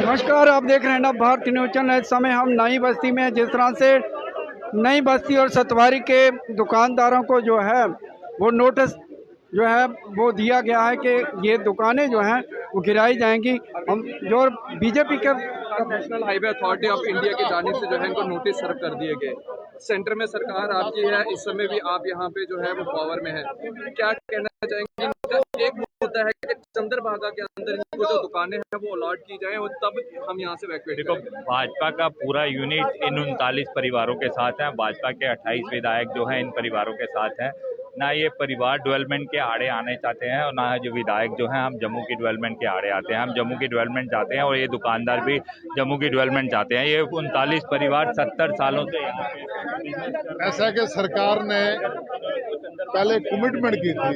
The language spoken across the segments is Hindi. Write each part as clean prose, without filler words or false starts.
नमस्कार, आप देख रहे हैं ना भारत न्यूज चैनल। इस समय हम नई बस्ती में, जिस तरह से नई बस्ती और सतवारी के दुकानदारों को जो है वो नोटिस जो है वो दिया गया है कि ये दुकानें जो हैं वो गिराई जाएंगी। हम जो बीजेपी के national highway authority of India की जानिब से जो है इनको नोटिस सर्व कर दिए गए। सेंटर में सरकार आपकी है, इस समय भी आप यहाँ पे जो है वो पावर में है, क्या कहना चाहेंगे? एक होता है कि चंद्रभागा के अंदर इनको जो दुकानें हैं वो अलॉट की जाए और तब हम यहाँ से वैक्यूएट देखो, भाजपा का पूरा यूनिट इन 39 परिवारों के साथ है। भाजपा के 28 विधायक जो हैं इन परिवारों के साथ हैं। ना ये परिवार डेवलपमेंट के आड़े आने चाहते हैं और ना जो विधायक जो हैं हम जम्मू की डेवलपमेंट के आड़े आते हैं। हम जम्मू की डेवलपमेंट चाहते हैं और ये दुकानदार भी जम्मू की डेवलपमेंट चाहते हैं। ये 39 परिवार 70 सालों से ऐसा कि सरकार ने पहले कमिटमेंट की थी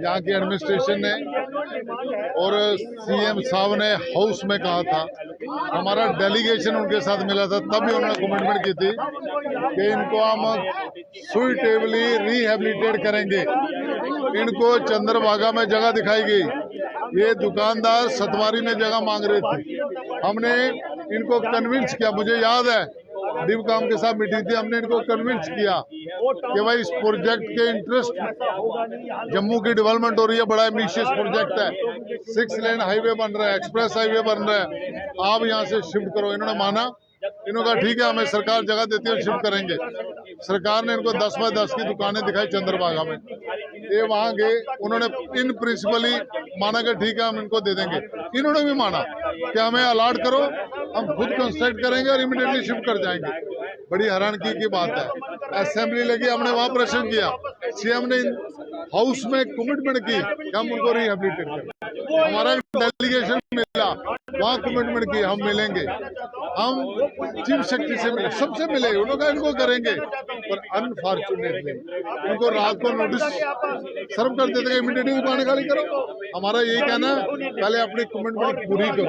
यहाँ की एडमिनिस्ट्रेशन ने, और सीएम साहब ने हाउस में कहा था, हमारा डेलीगेशन उनके साथ मिला था, तब भी उन्होंने कमिटमेंट की थी कि इनको हम सुइटेबली रिहेबिलिटेट करेंगे। इनको चंद्रभागा में जगह दिखाई गई। ये दुकानदार सतवारी में जगह मांग रहे थे। हमने इनको कन्विंस किया, मुझे याद है डिव काम के साथ मीटिंग थी, हमने इनको कन्विंस किया कि भाई इस प्रोजेक्ट के इंटरेस्ट, जम्मू की डेवलपमेंट हो रही है, बड़ा एम्बिशियस प्रोजेक्ट है, 6 लेन हाईवे बन रहा है, एक्सप्रेस हाईवे बन रहा है, आप यहाँ से शिफ्ट करो। इन्होंने माना, इन्होंने कहा ठीक है, हमें सरकार जगह देती है, शिफ्ट करेंगे। सरकार ने इनको 10 बाय 10 की दुकानें दिखाई चंद्रभागा में। ये वहाँ गए, उन्होंने इन प्रिंसिपली माना कि ठीक है हम इनको दे देंगे। इन्होंने भी माना कि हमें अलॉट करो, हम खुद कंस्ट्रक्ट करेंगे और इमीडिएटली शिफ्ट कर जाएंगे। बड़ी हैरानगी की बात है। असेंबली लगी, हमने वहाँ प्रेशर किया, सीएम ने हाउस में कमिटमेंट की कि हम उनको रिहेबिलिटेट करें। हमारा डेलीगेशन मिला, वहाँ कमिटमेंट की हम मिलेंगे, हम चीफ सेक्रेटरी से मिले, सबसे मिले, उन्होंने कहा इनको करेंगे। पर अनफॉर्चुनेटली इनको रात को नोटिस सर्व कर देते, इमीडिएटली दुकानें खाली करो। हमारा यही कहना है, पहले अपनी कमिटमेंट पूरी करो।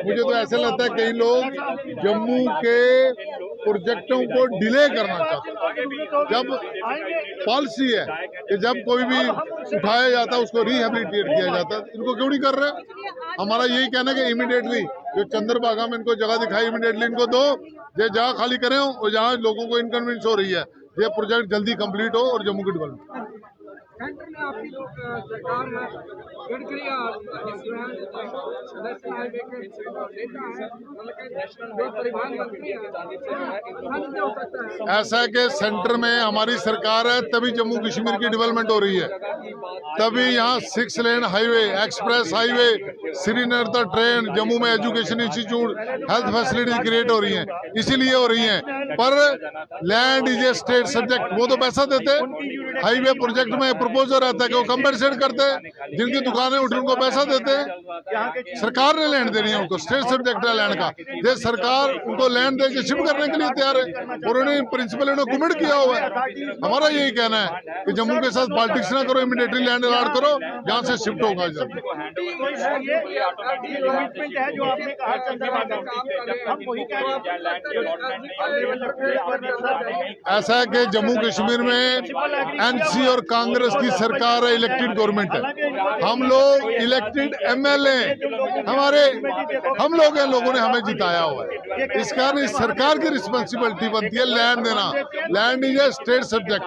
मुझे तो ऐसा लगता है कई लोग जम्मू के प्रोजेक्टों को डिले करना चाहते हैं। जब पॉलिसी है कि जब कोई भी उठाया जाता है उसको रिहेबिलिटेट किया जाता है, इनको क्यों नहीं कर रहे? हमारा यही कहना है कि इमीडिएटली जो चंद्रभागा में इनको जगह दिखाई, इमीडिएटली इनको दो, ये जगह खाली करें और जहाँ लोगों को इनकन्वीनियंस हो रही है, ये प्रोजेक्ट जल्दी कंप्लीट हो और जम्मू की डेवलपमेंट। सेंटर में आपकी जो सरकार है, गडकरी नेशनल हाईवे के नेता है, जो परिवहन मंत्री है, ऐसा है कि सेंटर में हमारी सरकार है, तभी जम्मू कश्मीर की डेवलपमेंट हो रही है, तभी यहाँ 6 lane highway, express highway, Srinagar तक ट्रेन, जम्मू में education institute, health facilities create हो रही हैं, इसीलिए हो रही हैं। पर land is a state subject, वो तो पैसा देते, हाईवे प्रोजेक्ट में प्रपोजल आता है कि वो कंपनसेट करते हैं, जिनकी दुकानें उठी उनको पैसा देते हैं। सरकार ने लैंड देनी है उनको, स्टेट सब्जेक्ट है लैंड का। ये सरकार उनको लैंड देके शिफ्ट करने के लिए तैयार है, उन्होंने प्रिंसिपल ने कमिट किया हुआ है। हमारा यही कहना है कि जम्मू के साथ पॉलिटिक्स ना करो, इमीडिएटली लैंड अलॉट करो, जहाँ से शिफ्ट होगा। ऐसा है कि जम्मू कश्मीर में एनसी और कांग्रेस की सरकार है, इलेक्टेड गवर्नमेंट है, हम लोग इलेक्टेड एमएलए, हम लोग हैं, लोगों ने हमें जिताया हुआ है। इस कारण इस सरकार की रिस्पॉन्सिबिलिटी बनती है लैंड देना। Land is a state subject,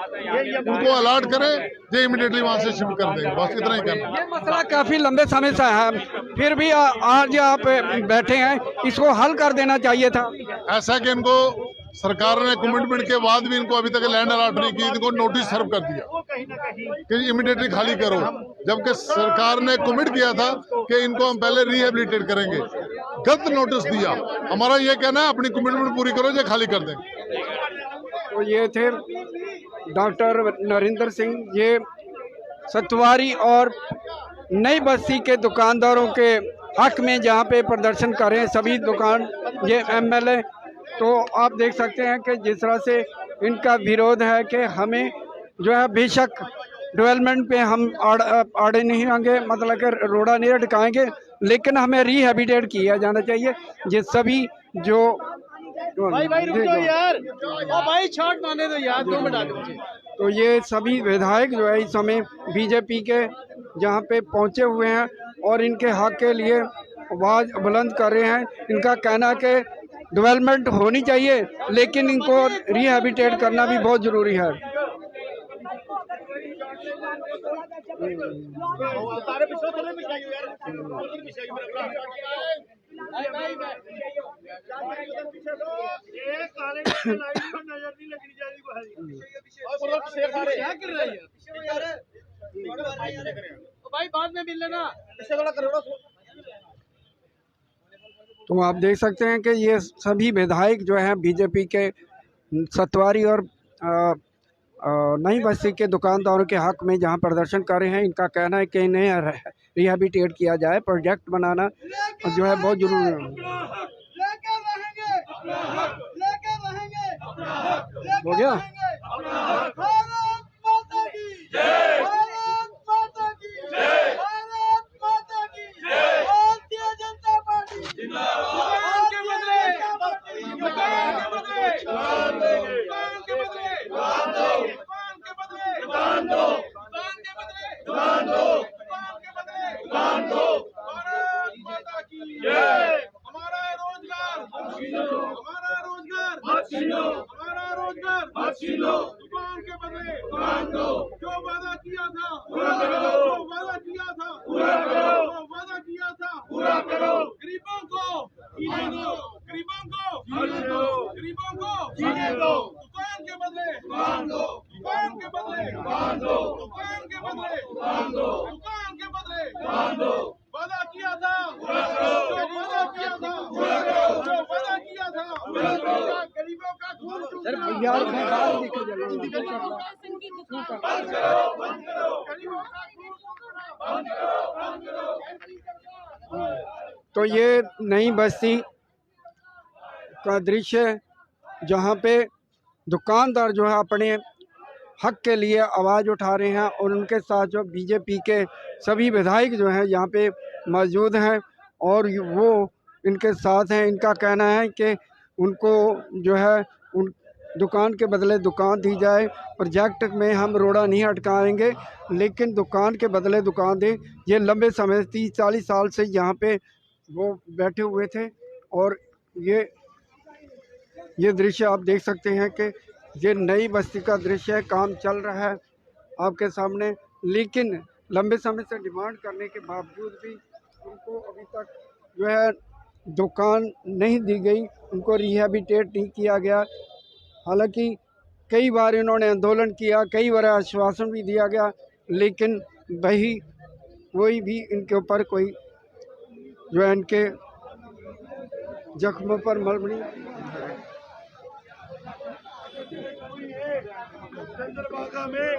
उनको अलॉट करें, जो इमीडिएटली वहां से शिफ्ट कर देंगे, बस इतना ही करना। ये मसला काफी लंबे समय से है, फिर भी आज आप बैठे हैं, इसको हल कर देना चाहिए था। ऐसा कि इनको सरकार ने कमिटमेंट के बाद भी इनको अभी तक लैंड अलॉट नहीं की, इनको नोटिस सर्व कर दिया कि इमीडिएटली खाली करो, जबकि सरकार ने कमिट किया था कि इनको हम पहले रिहेबिलिटेट करेंगे। गलत नोटिस दिया। हमारा ये कहना है अपनी कमिटमेंट पूरी करो, जो खाली कर देंगे। तो ये थे डॉक्टर नरेंद्र सिंह, ये सतवारी और नई बस्ती के दुकानदारों के हक में जहाँ पे प्रदर्शन कर रहे हैं सभी दुकान, ये एमएलए। तो आप देख सकते हैं कि जिस तरह से इनका विरोध है कि हमें जो है बेशक डेवलपमेंट पे हम आड़े नहीं आएंगे, मतलब कि रोड़ा नहीं अटकाएंगे, लेकिन हमें रिहेबिलिटेट किया जाना चाहिए। ये सभी जो भाई रुक जाओ यार, ओ भाई शॉट मारने दो यार, 2 मिनट। तो ये सभी विधायक जो है इस समय बीजेपी के जहाँ पे पहुँचे हुए हैं और इनके हक के लिए आवाज़ बुलंद कर रहे हैं। इनका कहना है कि डेवलपमेंट होनी चाहिए, लेकिन इनको रिहैबिलिटेट करना भी बहुत ज़रूरी है। भाई बाद में मिल लेना। तो आप देख सकते हैं कि ये सभी विधायक जो हैं बीजेपी के सतवारी और नई बस्ती के दुकानदारों के हक में जहां प्रदर्शन कर रहे हैं। इनका कहना है कि इन्हें रिहैबिलिटेट किया जाए, प्रोजेक्ट बनाना जो है बहुत जरूरी है। हो गया। दुकान के बदले दुकान दो। जो वादा किया था पूरा करो, जो वादा किया था पूरा करो, जो वादा किया था पूरा करो। गरीबों को जीने दो, गरीबों को जीने दो, गरीबों को जीने दो। दुकान के बदले दुकान दो, दुकान के बदले दुकान दो, दुकान के बदले दुकान दो, दुकान के बदले दुकान दो। वादा किया था पूरा करो, जो वादा किया था पूरा करो, जो वादा किया था पूरा करो। गरीबों का खून तो ये नई बस्ती का दृश्य जहाँ पे दुकानदार जो है अपने हक के लिए आवाज़ उठा रहे हैं और उनके साथ जो बीजेपी के सभी विधायक जो हैं यहाँ पे मौजूद हैं और वो इनके साथ हैं। इनका कहना है कि उनको जो है उन दुकान के बदले दुकान दी जाए। प्रोजेक्ट में हम रोड़ा नहीं अटकाएंगे, लेकिन दुकान के बदले दुकान दें। ये लंबे समय 30-40 साल से यहाँ पे वो बैठे हुए थे और ये दृश्य आप देख सकते हैं कि ये नई बस्ती का दृश्य है। काम चल रहा है आपके सामने, लेकिन लंबे समय से डिमांड करने के बावजूद भी उनको अभी तक जो है दुकान नहीं दी गई, उनको रिहैबिलिटेट नहीं किया गया। हालांकि कई बार इन्होंने आंदोलन किया, कई बार आश्वासन भी दिया गया, लेकिन वही कोई भी इनके ऊपर कोई जो है इनके जख्मों पर मलम नहीं। चंद्रभागा में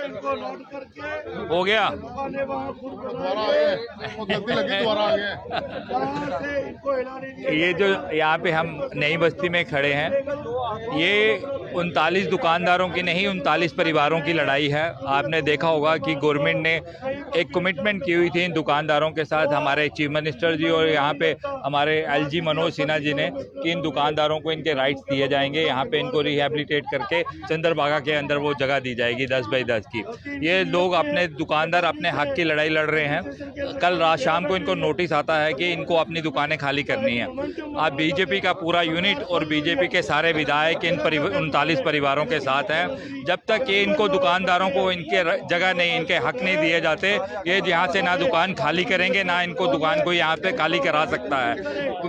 इनको नोट करके हो गया। दोबारा आ गए, वो गलती लगी, दोबारा आ गए। ये जो यहाँ पे हम नई बस्ती में खड़े हैं, ये 39 दुकानदारों की नहीं 39 परिवारों की लड़ाई है। आपने देखा होगा कि गवर्नमेंट ने एक कमिटमेंट की हुई थी इन दुकानदारों के साथ, हमारे चीफ मिनिस्टर जी और यहाँ पे हमारे LG मनोज सिन्हा जी ने, कि इन दुकानदारों को इनके राइट्स दिए जाएंगे। यहाँ पे इनको रिहैबिलिटेट करके चंद्रभागा के अंदर वो जगह दी जाएगी 10 बाई 10 की। ये लोग अपने दुकानदार अपने हक की लड़ाई लड़ रहे हैं। कल रात शाम को इनको नोटिस आता है कि इनको अपनी दुकानें खाली करनी है। अब बीजेपी का पूरा यूनिट और बीजेपी के सारे विधायक इन 39 परिवारों के साथ हैं। जब तक ये इनको दुकानदारों को इनके जगह नहीं, इनके हक नहीं दिए जाते, ये यहाँ से ना दुकान खाली करेंगे, ना इनको दुकान को यहाँ पे खाली करा सकता है।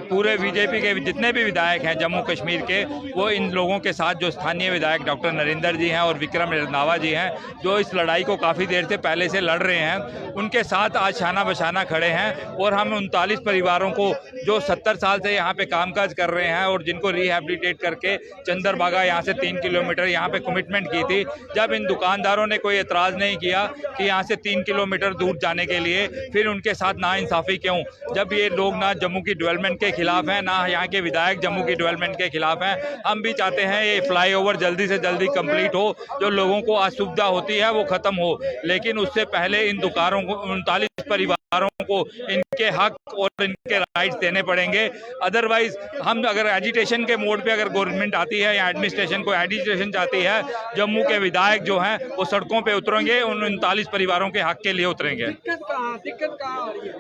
पूरे बीजेपी के जितने भी विधायक हैं जम्मू कश्मीर के, वो इन लोगों के साथ, जो स्थानीय विधायक डॉक्टर नरेंद्र जी हैं और विक्रम रंधावा जी हैं, जो इस लड़ाई को काफ़ी देर से पहले से लड़ रहे हैं, उनके साथ आज शाना बशाना खड़े हैं। और हम 39 परिवारों को जो 70 साल से यहाँ पे कामकाज कर रहे हैं और जिनको रिहैबिलिटेट करके चंद्रभागा यहाँ से 3 किलोमीटर यहाँ पे कमिटमेंट की थी, जब इन दुकानदारों ने कोई एतराज़ नहीं किया कि यहाँ से 3 किलोमीटर दूर जाने के लिए, फिर उनके साथ नाइंसाफ़ी क्यों? जब ये लोग ना जम्मू की डेवलपमेंट के खिलाफ हैं, ना यहाँ के विधायक जम्मू की डेवलपमेंट के खिलाफ हैं। हम भी चाहते हैं ये फ्लाईओवर जल्दी से जल्दी कंप्लीट हो, जो लोगों को असुविधा होती है वो ख़त्म हो, लेकिन उससे पहले इन दुकानों को 39 परिवारों को इन इनके हक और इनके राइट्स देने पड़ेंगे। अदरवाइज हम अगर एजिटेशन के मोड पे अगर गवर्नमेंट आती है या एडमिनिस्ट्रेशन को एजिटेशन चाहती है, जम्मू के विधायक जो हैं वो सड़कों पे उतरेंगे, उन 39 परिवारों के हक के लिए उतरेंगे।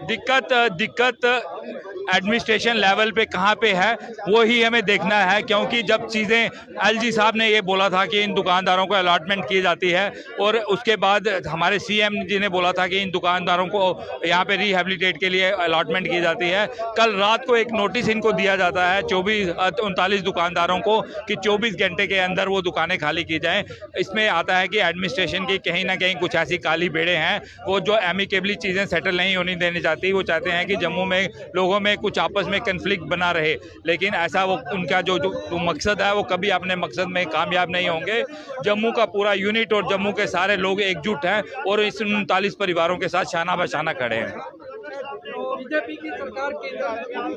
दिक्कत एडमिनिस्ट्रेशन लेवल पे कहाँ पे है वो ही हमें देखना है, क्योंकि जब चीज़ें एलजी साहब ने ये बोला था कि इन दुकानदारों को अलॉटमेंट की जाती है, और उसके बाद हमारे सीएम जी ने बोला था कि इन दुकानदारों को यहाँ पे रिहेबिलिटेट के लिए अलॉटमेंट की जाती है। कल रात को एक नोटिस इनको दिया जाता है 39 दुकानदारों को कि 24 घंटे के अंदर वो दुकानें खाली की जाएं। इसमें आता है कि एडमिनिस्ट्रेशन की कहीं ना कहीं कुछ ऐसी काली भेड़ें हैं, वो जो एमिकेबली चीज़ें सेटल नहीं होने देनी चाहती। वो चाहते हैं कि जम्मू में लोगों में कुछ आपस में कन्फ्लिक्ट बना रहे, लेकिन ऐसा वो उनका जो मकसद है वो कभी अपने मकसद में कामयाब नहीं होंगे। जम्मू का पूरा यूनिट और जम्मू के सारे लोग एकजुट हैं और इस 39 परिवारों के साथ शाना बशाना खड़े हैं। बीजेपी की सरकार केंद्र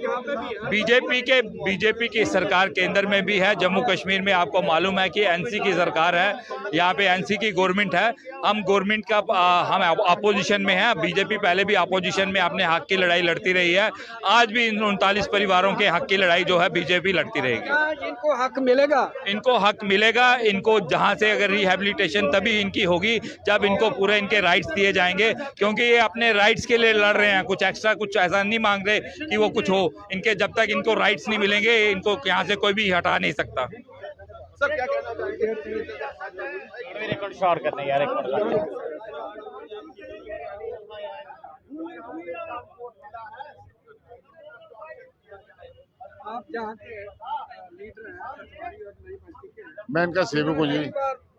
यहाँ पे भी है। बीजेपी की सरकार केंद्र में भी है। जम्मू कश्मीर में आपको मालूम है कि एनसी की सरकार है, यहाँ पे एनसी की गवर्नमेंट है। हम गवर्नमेंट का हम अपोजिशन में हैं। बीजेपी पहले भी अपोजिशन में अपने हक की लड़ाई लड़ती रही है, आज भी इन 39 परिवारों के हक की लड़ाई जो है बीजेपी लड़ती रहेगी। इनको हक मिलेगा, इनको हक मिलेगा। इनको जहाँ से अगर रिहेबिलिटेशन तभी इनकी होगी जब इनको पूरे इनके राइट्स दिए जाएंगे, क्योंकि ये अपने राइट्स के लिए लड़ रहे हैं, कुछ एक्स्ट्रा कुछ ऐसा नहीं मांग रहे कि वो कुछ हो। इनके जब तक इनको राइट्स नहीं मिलेंगे, इनको यहाँ से कोई भी हटा नहीं सकता। सर क्या कहना चाहेंगे? रिकॉर्ड शॉर करने यार, आप जहाँ के लीडर हैं, मैं इनका सेवक हूँ जी।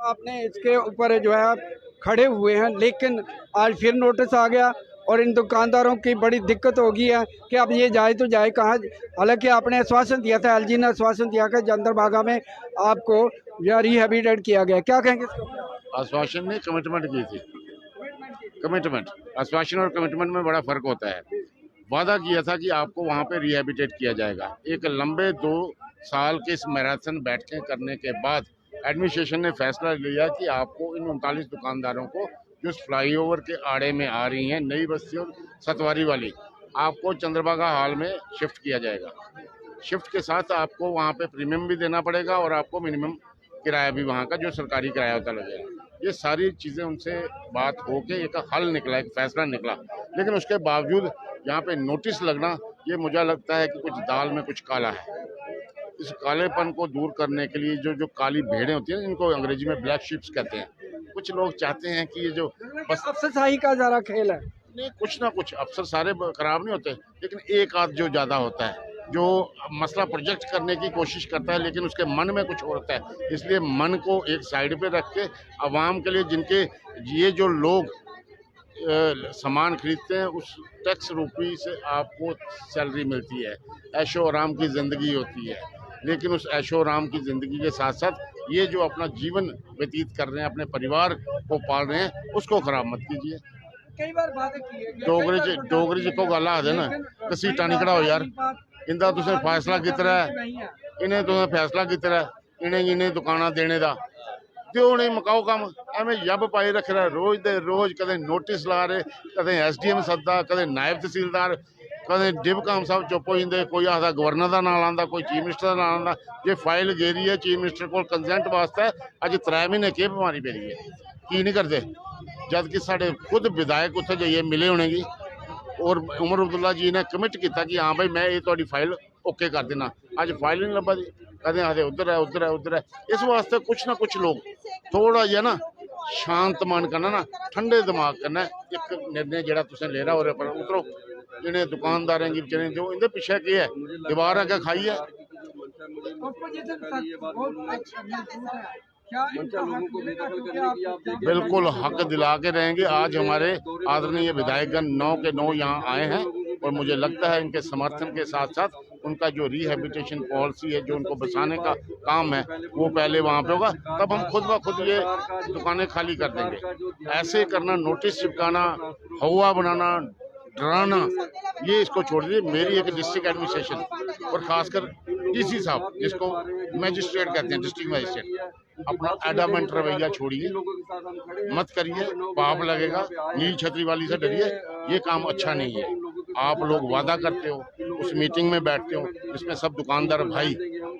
आपने इसके ऊपर जो है खड़े हुए हैं, लेकिन आज फिर नोटिस आ गया और इन दुकानदारों की बड़ी दिक्कत हो गई है कि अब ये जाए तो जाए कहाँ। हालांकि आपने आश्वासन दिया था, एलजी ने आश्वासन दिया कि चंद्रभागा में आपको रिहेबिलिटेट किया गया, क्या कहेंगे? आश्वासन ने कमिटमेंट की थी। कमिटमेंट, आश्वासन और कमिटमेंट में बड़ा फर्क होता है। वादा किया था कि आपको वहाँ पे रिहेबिलिटेट किया जाएगा। एक लंबे 2 साल के इस मैराथन बैठकें करने के बाद एडमिनिस्ट्रेशन ने फैसला लिया कि आपको इन 39 दुकानदारों को जो फ्लाईओवर के आड़े में आ रही हैं, नई बस्ती और सतवारी वाली, आपको चंद्रभागा हॉल में शिफ्ट किया जाएगा। शिफ्ट के साथ आपको वहाँ पे प्रीमियम भी देना पड़ेगा और आपको मिनिमम किराया भी वहाँ का जो सरकारी किराया होता लगेगा। ये सारी चीज़ें उनसे बात होके एक हल निकला, एक फैसला निकला। लेकिन उसके बावजूद यहाँ पे नोटिस लगना, ये मुझे लगता है कि कुछ दाल में कुछ काला है। इस कालेपन को दूर करने के लिए जो काली भेड़ें होती हैं, इनको अंग्रेजी में ब्लैक शिप्स कहते हैं, कुछ लोग चाहते हैं कि ये जो बस अफसरशाही का ज़रा खेल है। नहीं, कुछ ना कुछ अफसर सारे खराब नहीं होते, लेकिन एक आध जो ज़्यादा होता है, जो मसला प्रोजेक्ट करने की कोशिश करता है लेकिन उसके मन में कुछ होता है। इसलिए मन को एक साइड पे रख के आवाम के लिए, जिनके ये जो लोग सामान खरीदते हैं उस टैक्स रूपी से आपको सैलरी मिलती है, ऐशो आराम की ज़िंदगी होती है, लेकिन उस ऐशो आराम की ज़िंदगी के साथ साथ ये जो अपना जीवन व्यतीत कर रहे हैं, अपने परिवार को पाल रहे हैं, उसको ख़राब मत कीजिए। कई बार बातें की है, डोगरी जी को गला आ देना कसी टानी खड़ा हो यार। इंदा तुसें फैसला कितना है, इन्हें तुसें फैसला कितना है, इन्हें दुकाना देने का तो नहीं मुकाओ काम। एवं यब पाई रख रहा, रोज दे रोज कदे नोटिस ला रहे, कदे SDM सद्दा, कदे नायब तहसीलदार, कदे डिव काम साहब चुप हो जाते, कोई आखदा गवर्नर का नाम आंदा, कोई चीफ मिनिस्टर का नाम आंदा। जे फाइल गेरी है चीफ मिनिस्टर को कंसेंट वास्ते, अज 3 महीने के बीमारी पेरी है, की नहीं करते, जबकि साढ़े खुद विधायक उत्थे जाइए मिले होने की, और उमर अब्दुल्ला जी ने कमिट किया कि हाँ भाई मैं ये तुहाडी फाइल ओके कर देना। अज फाइल नहीं लभा दी, कदे आखदे उधर है उधर है उधर है। इस वास्ते कुछ ना कुछ लोग थोड़ा जिहा ना शांत मन करना, ना ठंडे दिमाग करना, एक निर्णय जिहड़ा तुसीं ले रहा हो पर उतरो। जिन्हें दुकानदारें की बेचारे जो इनके पीछे की है, दीवार अगर खाई है। बिल्कुल हक दिला के रहेंगे। आज हमारे आदरणीय विधायकगण 9 के 9 यहाँ आए हैं और मुझे लगता है इनके समर्थन के साथ साथ उनका जो रिहेबिलिटेशन पॉलिसी है, जो उनको बचाने का काम है, वो पहले वहाँ पे होगा, तब हम खुद ब खुद ये दुकानें खाली कर देंगे। ऐसे करना, नोटिस चिपकाना, हवा बनाना, डराना, ये इसको छोड़ दीजिए। मेरी एक डिस्ट्रिक्ट एडमिनिस्ट्रेशन और खासकर DC साहब, जिसको मैजिस्ट्रेट कहते हैं, डिस्ट्रिक्ट मैजिस्ट्रेट, अपना एडामेंट रवैया छोड़िए, मत करिए, पाप लगेगा। नीली छतरी वाली से डरिए, ये काम अच्छा नहीं है। आप लोग वादा करते हो, उस मीटिंग में बैठते हो जिसमें सब दुकानदार भाई,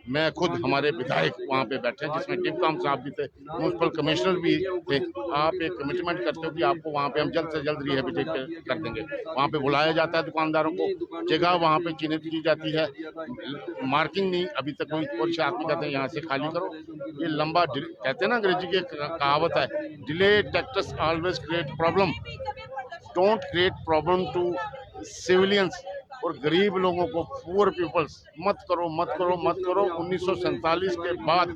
मैं खुद, हमारे विधायक वहाँ पे बैठे हैं, जिसमें डिप्टी साहब भी थे, म्यूनसिपल कमिश्नर भी थे। आप एक कमिटमेंट करते हो कि आपको वहाँ पे हम जल्द से जल्द रिहेबिलिटेट कर देंगे। वहाँ पे बुलाया जाता है दुकानदारों को, जगह वहाँ पे चिन्हित की जाती है, मार्किंग नहीं अभी तक कोई, और आदमी कहते हैं यहाँ से खाली करो। ये लंबा कहते हैं ना, अंग्रेजी की कहावत है, delay taxes always create problem, don't create problem to civilians, और गरीब लोगों को, पुअर पीपल्स, मत करो मत करो मत करो। 1947 के बाद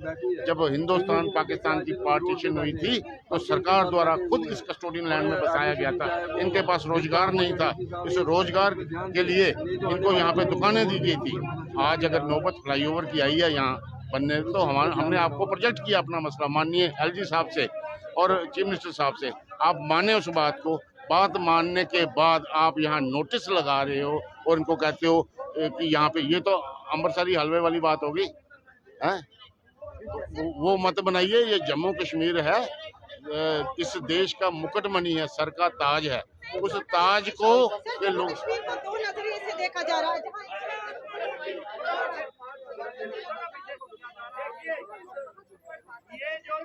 जब हिंदुस्तान पाकिस्तान की पार्टीशन हुई थी तो सरकार द्वारा खुद इस कस्टोडियन लैंड में बसाया गया था। इनके पास रोजगार नहीं था, इस रोजगार के लिए इनको यहाँ पे दुकानें दी गई थी। आज अगर नौबत फ्लाईओवर की आई है यहाँ बनने, तो हमने आपको प्रोजेक्ट किया अपना मसला माननीय एलजी साहब से और चीफ मिनिस्टर साहब से, आप माने उस बात को। बात मानने के बाद आप यहाँ नोटिस लगा रहे हो और इनको कहते हो कि यहाँ पे, ये तो अमृतसरी हलवे वाली बात होगी, हैं? वो मत बनाइए। ये जम्मू कश्मीर है, इस देश का मुकुटमणि है, सर का ताज है। उस ताज को ये लोग दो नजरिए से देखा जा रहा है। ये जो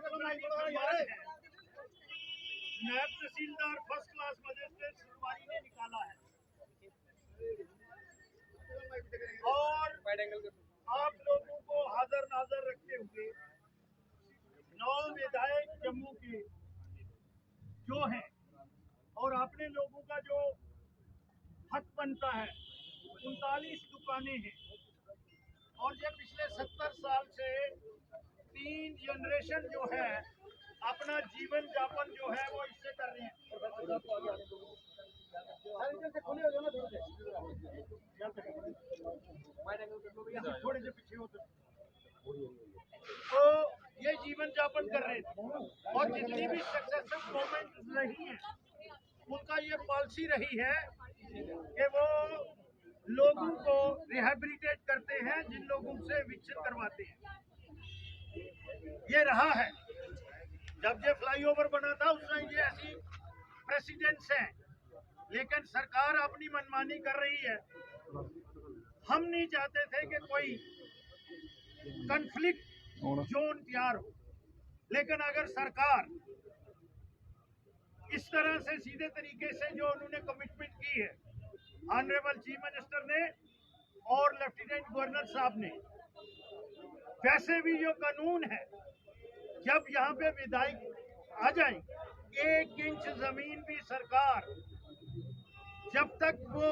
नायब तहसीलदार फर्स्ट क्लास मजिस्ट्रेट सुनवारी ने निकाला है, और आप लोगों को हाजिर नाजर रखते हुए 9 विधायक जम्मू के जो हैं और अपने लोगों का जो हक बनता है, 39 दुकानें हैं, और ये पिछले 70 साल से 3 जनरेशन जो है अपना जीवन यापन जो है वो इससे कर रहे हैं। थोड़े से पीछे हो तो ये जीवन यापन कर रहे थे, और जितनी भी सक्सेसिव गवर्नमेंट रही है उनका ये पॉलिसी रही है कि वो लोगों को रिहेबिलिटेट करते हैं, जिन लोगों से विकसित करवाते हैं। ये रहा है, जब ये फ्लाईओवर बना था उस टाइम ये ऐसी प्रेसिडेंट्स हैं, लेकिन सरकार अपनी मनमानी कर रही है। हम नहीं चाहते थे कि कोई कॉन्फ्लिक्ट जोन तैयार हो, लेकिन अगर सरकार इस तरह से सीधे तरीके से जो उन्होंने कमिटमेंट की है, ऑनरेबल चीफ मिनिस्टर ने और लेफ्टिनेंट गवर्नर साहब ने, वैसे भी जो कानून है, जब यहाँ पे विधायक आ जाए, 1 इंच जमीन भी सरकार जब तक वो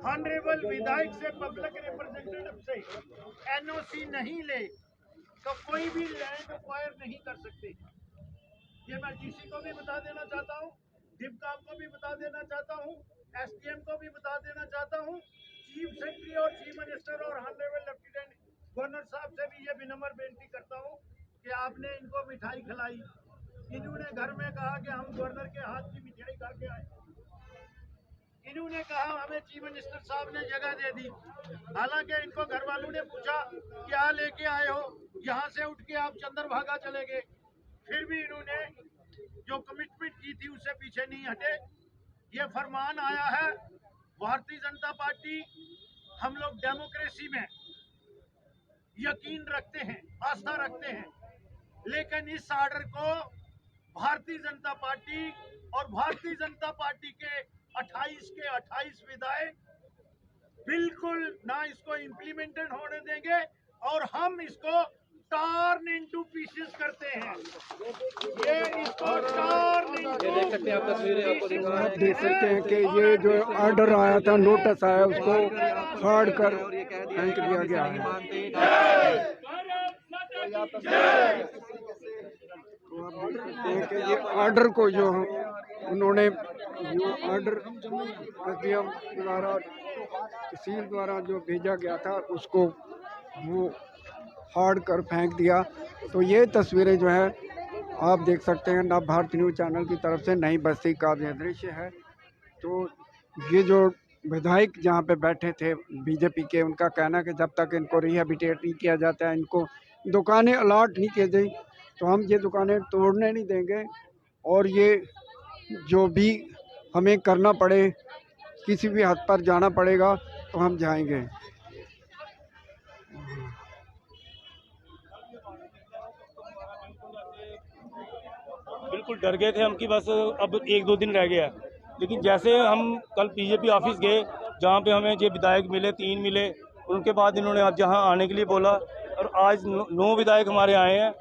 ऑनरेबल विधायक से, पब्लिक रिप्रेजेंटेटिव से एनओसी नहीं ले, तो कोई भी लैंड एक्वायर नहीं कर सकते। ये मैं डीसी को भी बता देना चाहता हूँ, डिप्टी को भी बता देना चाहता हूँ, एसडीएम को भी बता देना चाहता हूँ, चीफ सेक्रेटरी और चीफ मिनिस्टर और ऑनरेबल लेफ्टिनेंट गवर्नर साहब से भी ये विनम्र बेनती करता हूँ कि आपने इनको मिठाई खिलाई। इन्होंने घर में कहा कि हम गवर्नर के हाथ की मिठाई खा के आए, इन्होंने कहा हमें चीफ मिनिस्टर साहब ने जगह दे दी, हालांकि इनको घर वालों ने पूछा क्या लेके आए हो, यहाँ से उठ के आप चंद्रभागा चले गए, फिर भी इन्होंने जो कमिटमेंट की थी उससे पीछे नहीं हटे। ये फरमान आया है, भारतीय जनता पार्टी, हम लोग डेमोक्रेसी में यकीन रखते हैं, आस्था रखते हैं, लेकिन इस आर्डर को भारतीय जनता पार्टी और भारतीय जनता पार्टी के 28 के 28 विधायक बिल्कुल ना इसको इम्प्लीमेंटेड होने देंगे, और हम इसको टर्न इनटू पीसेस करते हैं। ये इसको टर्न इनटू, आप देख सकते हैं कि ये जो ऑर्डर आया था, नोटिस आया, उसको फाड़ कर फेंक दिया गया है। तो आप देख सकते हैं कि ये ऑर्डर को जो उन्होंने, जो ऑर्डर एसडीएम द्वारा, तहसील द्वारा जो भेजा गया था, उसको वो फाड़ कर फेंक दिया। तो ये तस्वीरें जो है आप देख सकते हैं, नव भारत न्यूज़ चैनल की तरफ से नई बस्ती का ये दृश्य है। तो ये जो विधायक जहाँ पे बैठे थे बीजेपी के, उनका कहना है कि जब तक इनको रिहेबिलिटेट नहीं किया जाता है, इनको दुकानें अलॉट नहीं की गई, तो हम ये दुकानें तोड़ने नहीं देंगे, और ये जो भी हमें करना पड़े किसी भी हद पर जाना पड़ेगा तो हम जाएंगे। बिल्कुल डर गए थे हम कि बस अब 1-2 दिन रह गया, लेकिन जैसे हम कल बीजेपी ऑफिस गए जहाँ पे हमें ये विधायक मिले, 3 मिले, उनके बाद इन्होंने अब जहाँ आने के लिए बोला और आज 9 विधायक हमारे आए हैं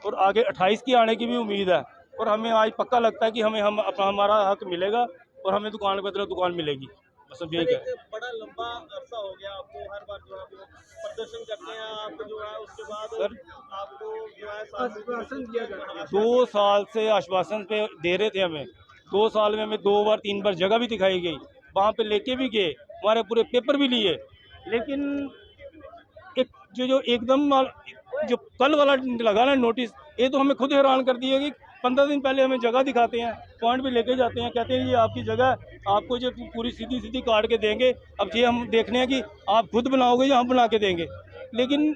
और आगे 28 की आने की भी उम्मीद है। और हमें आज पक्का लगता है कि हमारा हक मिलेगा और हमें दुकान के बदले दुकान मिलेगी। बस अब यही है। बड़ा लंबा अरसा हो गया आपको, हर बार जो है वो प्रदर्शन करते हैं आप जो है, उसके बाद सर आपको जो है आश्वासन दिया जाता है। 2 साल से आश्वासन पे दे रहे थे हमें, 2 साल में हमें 2 बार 3 बार जगह भी दिखाई गई, वहाँ पे लेके भी गए, हमारे पूरे पेपर भी लिए, लेकिन एक जो एकदम जो कल वाला लगा ना नोटिस, ये तो हमें खुद हैरान कर दिया कि 15 दिन पहले हमें जगह दिखाते हैं, पॉइंट भी लेके जाते हैं, कहते हैं ये आपकी जगह है, आपको जो पूरी सीधी सीधी काट के देंगे। अब ये हम देखने हैं कि आप खुद बनाओगे या हम बना के देंगे, लेकिन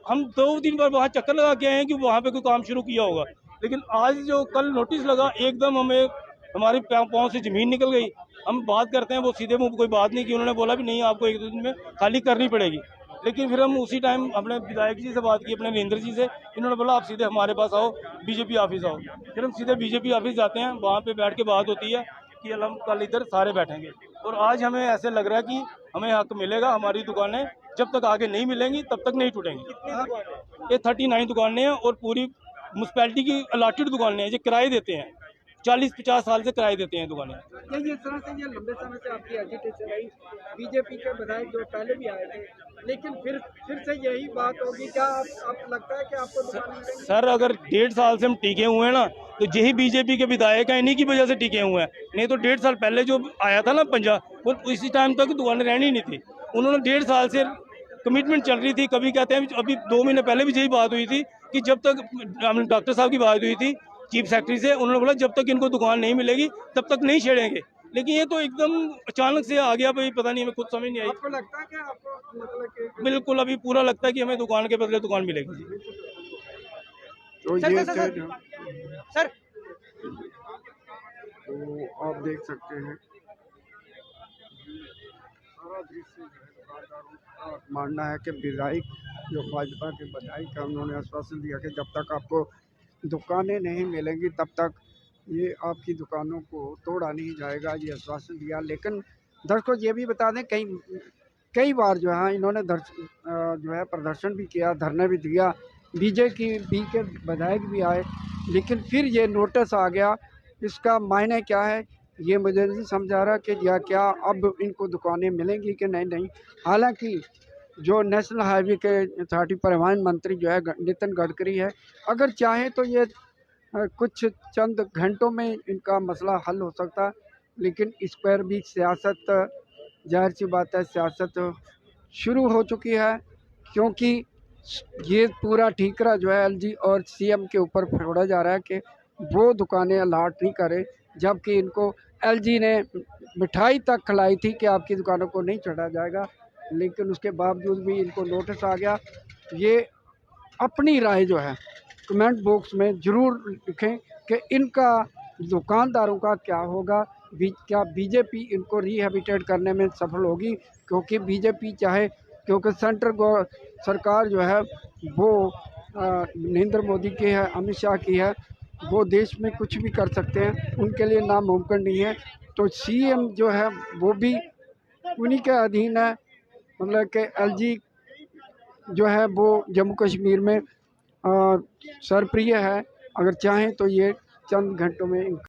हम 2 दिन पर वहाँ चक्कर लगा के आए हैं कि वहाँ पे कोई काम शुरू किया होगा, लेकिन आज जो कल नोटिस लगा एकदम हमें हमारी पाँव से ज़मीन निकल गई। हम बात करते हैं, वो सीधे मुँह कोई बात नहीं की, उन्होंने बोला भी नहीं आपको 1-2 दिन में खाली करनी पड़ेगी, लेकिन फिर हम उसी टाइम अपने विधायक जी से बात की, अपने नरेंद्र जी से, इन्होंने बोला आप सीधे हमारे पास आओ, बीजेपी ऑफिस आओ। फिर हम सीधे बीजेपी ऑफिस जाते हैं, वहाँ पे बैठ के बात होती है कि हम कल इधर सारे बैठेंगे, और आज हमें ऐसे लग रहा है कि हमें हक मिलेगा। हमारी दुकानें जब तक आगे नहीं मिलेंगी तब तक नहीं टूटेंगी। ये 39 दुकानें हैं और पूरी म्यूनसिपैलिटी की अलाटेड दुकानें हैं, जो किराए देते हैं, 40-50 साल से किराए देते हैं दुकानें। ये तरह से ये लंबे समय से आपकी एजिटेशन रही, बीजेपी के विधायक जो पहले भी आए थे, लेकिन फिर से यही बात होगी क्या? आप लगता है कि आपको दुकानें मिलेंगी? सर अगर 1.5 साल से हम टिके हुए हैं ना, तो यही बीजेपी के विधायक हैं, इन्हीं की वजह से टिके हुए हैं। नहीं तो 1.5 साल पहले जो आया था ना पंजाब, वो इसी टाइम तक दुकानें रहनी नहीं थी। उन्होंने 1.5 साल से कमिटमेंट चल रही थी। कभी कहते हैं, अभी 2 महीने पहले भी यही बात हुई थी कि जब तक डॉक्टर साहब की बात हुई थी चीफ सेक्रेटरी से, उन्होंने बोला जब तक इनको दुकान नहीं मिलेगी तब तक नहीं छेड़ेंगे, लेकिन ये तो एकदम अचानक से आ गया भाई, पता नहीं, हमें खुद समझ नहीं आई। आपको लगता है कि आपको मतलब कि बिल्कुल अभी पूरा लगता है कि हमें दुकान के बदले दुकान मिलेगी। तो सर, ये सर, सर तो आप देख सकते हैं सारा दृश्य जो है दुकानदारों का मानना है कि विधायक जो भाजपा के विधायक हैं, उन्होंने आश्वासन दिया कि जब तक आपको दुकानें नहीं मिलेंगी तब तक ये आपकी दुकानों को तोड़ा नहीं जाएगा, ये आश्वासन दिया। लेकिन दर्शकों ये भी बता दें, कई बार जो है इन्होंने जो है प्रदर्शन भी किया, धरना भी दिया, बीजेपी के विधायक भी आए, लेकिन फिर ये नोटिस आ गया। इसका मायने क्या है ये मुझे नहीं समझ आ रहा कि या क्या अब इनको दुकानें मिलेंगी कि नहीं। हालांकि जो नेशनल हाईवे के अथॉरिटी परिवहन मंत्री जो है नितिन गडकरी है, अगर चाहे तो ये कुछ चंद घंटों में इनका मसला हल हो सकता, लेकिन इस पर भी सियासत, जाहिर सी बात है सियासत शुरू हो चुकी है, क्योंकि ये पूरा ठीकरा जो है एलजी और सीएम के ऊपर फोड़ा जा रहा है कि वो दुकानें अलाट नहीं करे, जबकि इनको एलजी ने मिठाई तक खिलाई थी कि आपकी दुकानों को नहीं चढ़ा जाएगा, लेकिन उसके बावजूद भी इनको नोटिस आ गया। ये अपनी राय जो है कमेंट बॉक्स में ज़रूर लिखें कि इनका दुकानदारों का क्या होगा, क्या बीजेपी इनको रिहेबिटेट करने में सफल होगी, क्योंकि बीजेपी चाहे, क्योंकि सेंट्रल सरकार जो है वो नरेंद्र मोदी की है, अमित शाह की है, वो देश में कुछ भी कर सकते हैं, उनके लिए नामुमकिन नहीं है। तो सीएम जो है वो भी उन्हीं के अधीन है, मतलब कि एलजी जो है वो जम्मू कश्मीर में सरप्रिय है। अगर चाहें तो ये चंद घंटों में